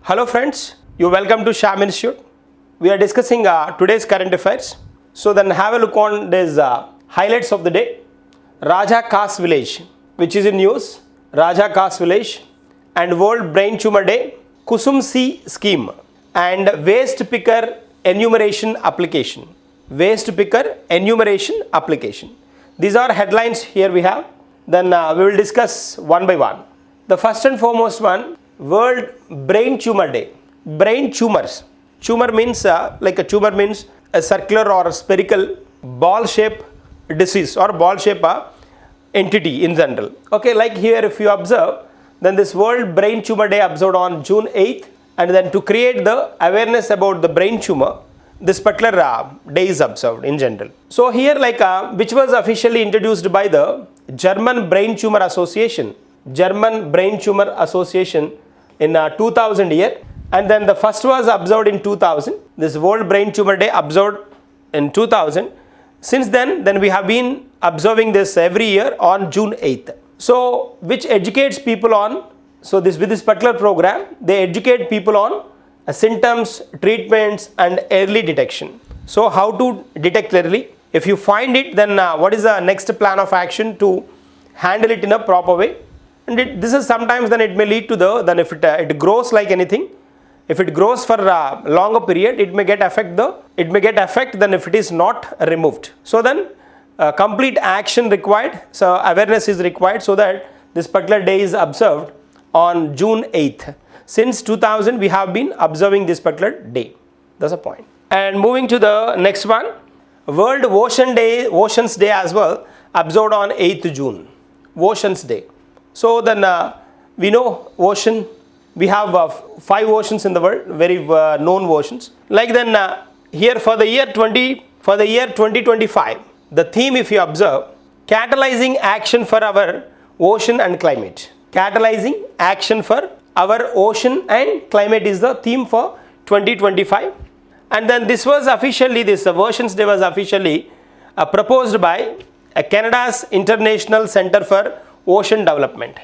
Hello friends, you welcome to Shyam Institute. We are discussing today's current affairs. So then have a look on these highlights of the day. Rajakas Village, which is in news. Rajakas Village and World Brain Tumor Day. Kusum C scheme and waste picker enumeration application. Waste picker enumeration application. These are headlines here we have. Then we will discuss one by one. The first and foremost one, World Brain Tumor Day. Brain tumors. Tumor means like a tumor means a circular or a spherical ball shape disease or ball shape entity in general. Okay, like here if you observe, then this World Brain Tumor Day observed on June 8th, and then to create the awareness about the brain tumor, this particular day is observed in general. So here like which was officially introduced by the German Brain Tumor Association. German Brain Tumor Association in 2000 year, and then the first was observed in 2000. This World Brain Tumor Day observed in 2000. Since then we have been observing this every year on June 8th. So which educates people on, so this with this particular program, they educate people on symptoms, treatments and early detection. So how to detect early? If you find it, then what is the next plan of action to handle it in a proper way? And this is sometimes then it may lead to then if it grows like anything, if it grows for a longer period, it may get effect then if it is not removed. So then complete action required, so awareness is required, so that this particular day is observed on June 8th. Since 2000 we have been observing this particular day. That's a point. And moving to the next one, World Oceans Day as well, observed on 8th June. Oceans Day. So then we know ocean, we have 5 oceans in the world, very known oceans. Like then here for the year 2025, the theme if you observe, catalyzing action for our ocean and climate. Catalyzing action for our ocean and climate is the theme for 2025. And then this was officially, this Oceans Day was officially proposed by Canada's International Centre for Ocean Development.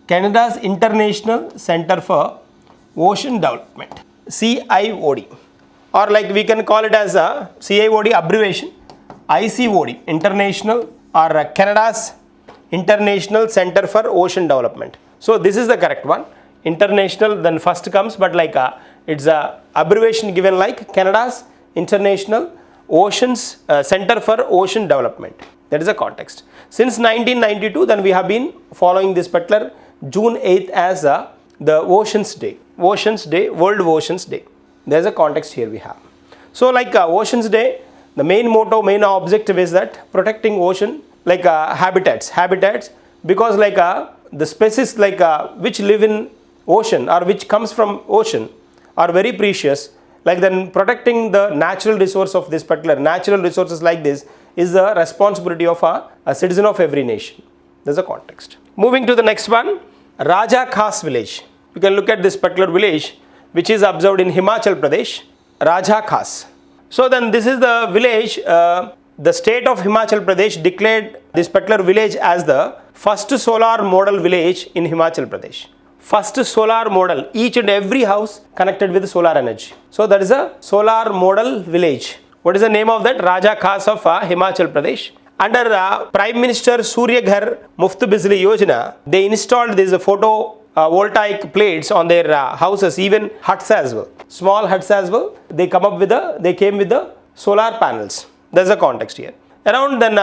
Canada's International Centre for Ocean Development, CIOD, or like we can call it as a CIOD abbreviation, ICOD, International or Canada's International Centre for Ocean Development. So this is the correct one. International then first comes, but like it's a abbreviation given like Canada's International Oceans Centre for Ocean Development. That is the context. Since 1992, then we have been following this particular June 8th as the Oceans Day. Oceans Day, World Oceans Day. There is a context here we have. So like Oceans Day, the main motto, main objective is that protecting ocean like habitats, because like the species like which live in ocean or which comes from ocean are very precious. Like then protecting the natural resource of this particular natural resources like this is the responsibility of a citizen of every nation. There's a context. Moving to the next one, Rajakas Village. You can look at this particular village which is observed in Himachal Pradesh, Rajakas. So then this is the village, the state of Himachal Pradesh declared this particular village as the first solar model village in Himachal Pradesh. First solar model, each and every house connected with solar energy. So that is a solar model village. What is the name of that? Rajakas of Himachal Pradesh. Under Prime Minister Surya Ghar Muft Bijli Yojana, they installed these photovoltaic plates on their houses, even huts as well. Small huts as well. They came with the solar panels. There's a context here. Around then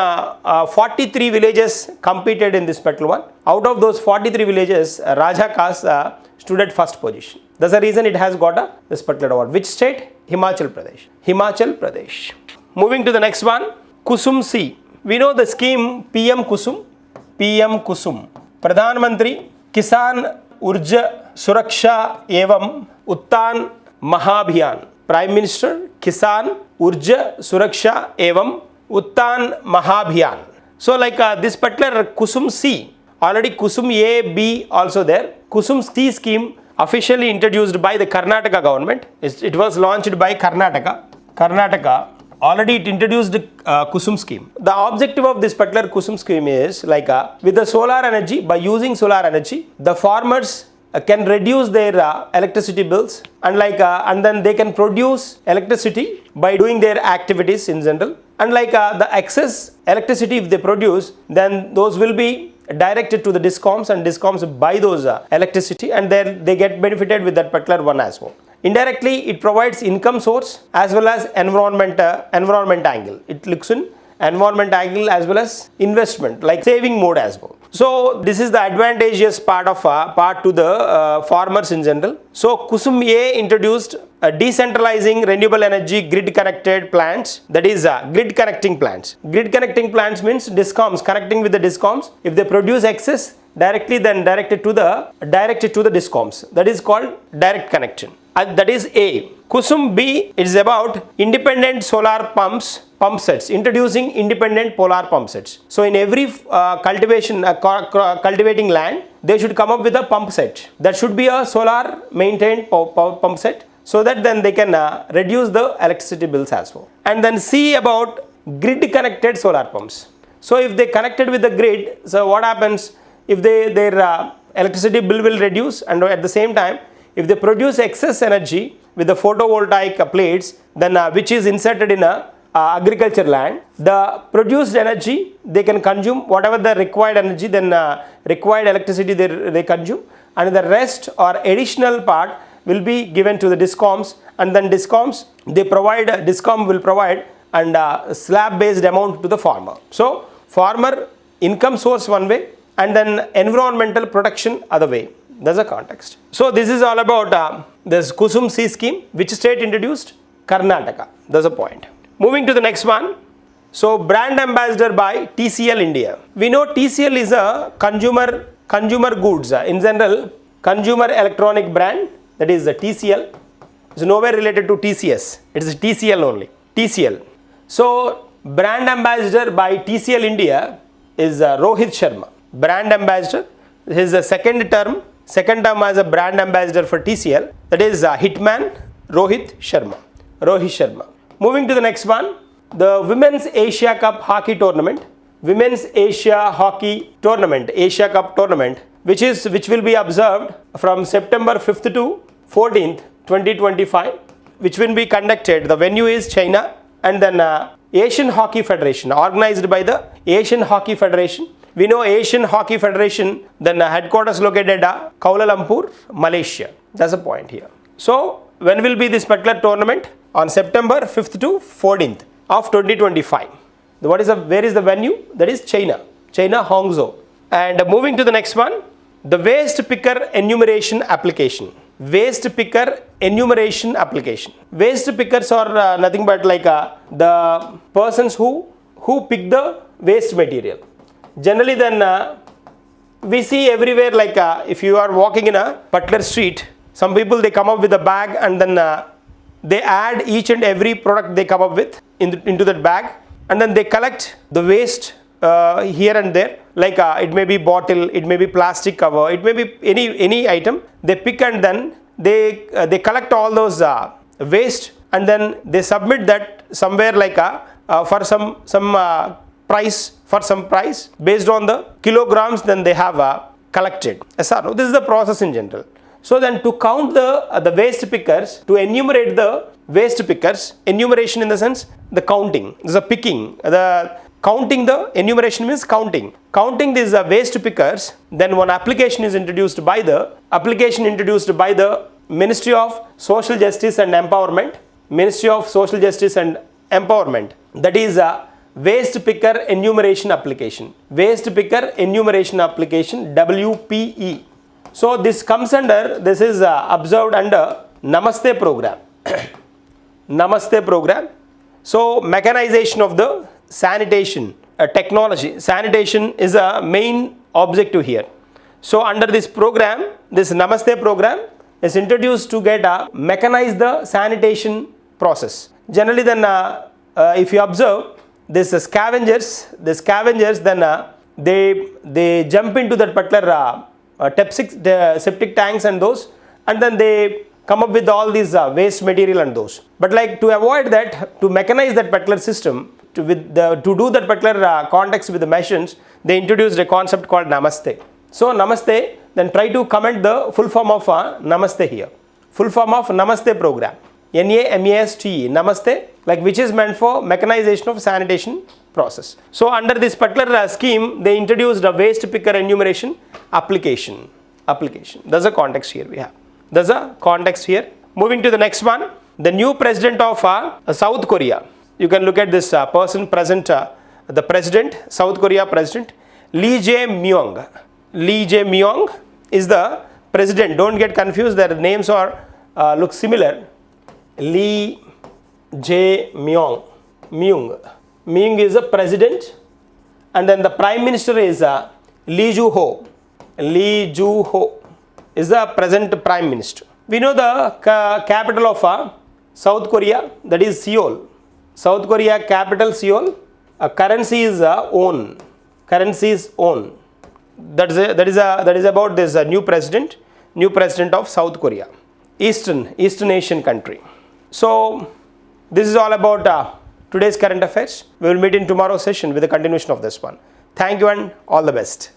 43 villages competed in this particular one. Out of those 43 villages, Rajakas stood at first position. That's the reason it has got this particular award. Which state? Himachal Pradesh. Himachal Pradesh. Moving to the next one, Kusum C. We know the scheme PM Kusum. PM Kusum. Pradhan Mantri Kisan Urja Suraksha Evam Uttan Mahabhiyan. Prime Minister Kisan Urja Suraksha Evam Uttan Mahabhiyan. So like this particular Kusum C, already Kusum A, B also there. Kusum C scheme officially introduced by the Karnataka government. It was launched by Karnataka. Already it introduced Kusum scheme. The objective of this particular Kusum scheme is like with the solar energy, by using solar energy, the farmers can reduce their electricity bills, and then they can produce electricity by doing their activities in general, and the excess electricity if they produce, then those will be directed to the discoms, and discoms buy those electricity, and then they get benefited with that particular one as well. Indirectly, it provides income source as well as environment angle. It looks in environment angle as well as investment, like saving mode as well. So this is the advantageous part to the farmers in general. So Kusum A introduced decentralizing renewable energy grid connected plants, that is grid connecting plants. Grid connecting plants means discoms connecting with the discoms. If they produce excess, directly then directed to the discoms. That is called direct connection. That is A. Kusum B is about independent solar pump sets, introducing independent polar pump sets. So in every cultivation cultivating land, they should come up with a pump set. That should be a solar maintained pump set, so that then they can reduce the electricity bills as well. And then C about grid connected solar pumps. So if they connected with the grid, so what happens if their electricity bill will reduce, and at the same time if they produce excess energy with the photovoltaic plates, then which is inserted in a agriculture land, the produced energy they can consume whatever the required energy, then required electricity they consume, and the rest or additional part will be given to the discoms, and then discoms discom will provide and slab based amount to the farmer. So farmer income source one way, and then environmental protection other way. That's the context. So this is all about this Kusum C scheme. Which state introduced? Karnataka. That's a point. Moving to the next one. So brand ambassador by TCL India. We know TCL is a consumer goods in general, consumer electronic brand, that is the TCL. It's nowhere related to TCS. It is TCL only. TCL. So brand ambassador by TCL India is Rohit Sharma. Brand ambassador. His second term as a brand ambassador for TCL, that is Hitman Rohit Sharma. Moving to the next one, the Women's Asia Cup Hockey Tournament, Asia Cup Tournament, which will be observed from September 5th to 14th, 2025, which will be conducted. The venue is China, and then Asian Hockey Federation, organized by the Asian Hockey Federation. We know Asian Hockey Federation, then headquarters located at Kuala Lumpur, Malaysia. That's a point here. So when will be this particular tournament? On September 5th to 14th of 2025. Where is the venue? That is China, Hangzhou. And moving to the next one, the waste picker enumeration application. Waste pickers are nothing but the persons who pick the waste material. Generally then we see everywhere, if you are walking in a particular street, some people they come up with a bag, and then they add each and every product they come up with into that bag, and then they collect the waste here and there, it may be bottle, it may be plastic cover, it may be any item. They pick, and then they collect all those waste, and then they submit that somewhere for some price based on the kilograms then they have collected. Yes or no? This is the process in general. So then to count the waste pickers, to enumerate the waste pickers, enumeration in the sense the counting, this is a picking, the counting, the enumeration means counting these waste pickers. Then one application is introduced by the Ministry of Social Justice and Empowerment, that is a waste picker enumeration application, WPE. So this comes under, this is observed under Namaste program. So mechanization of the sanitation technology. Sanitation is a main objective here. So under this program, this Namaste program is introduced to get mechanize the sanitation process. Generally then if you observe this scavengers then they jump into that particular septic tanks and those, and then they come up with all these waste material and those. But to avoid that, to mechanize that particular system, to do that particular context with the machines, they introduced a concept called Namaste. So Namaste then try to comment the full form of Namaste here. Full form of Namaste program. NAMASTE, Namaste, like which is meant for mechanization of sanitation process. So under this particular scheme, they introduced a waste picker enumeration application. There's a context here we have. There's a context here. Moving to the next one, the new president of South Korea. You can look at this person present, the president, South Korea president, Lee Jae-myung. Lee Jae-myung is the president. Don't get confused, their names are look similar. Lee Jae-myung. Myung is the president, and then the prime minister is Lee Joo-ho. Lee Joo-ho is the present prime minister. We know the capital of South Korea, that is Seoul. South Korea capital Seoul. Currency is won. Currency is won. That is about this new president of South Korea, Eastern Asian country. So this is all about today's current affairs. We will meet in tomorrow's session with the continuation of this one. Thank you and all the best.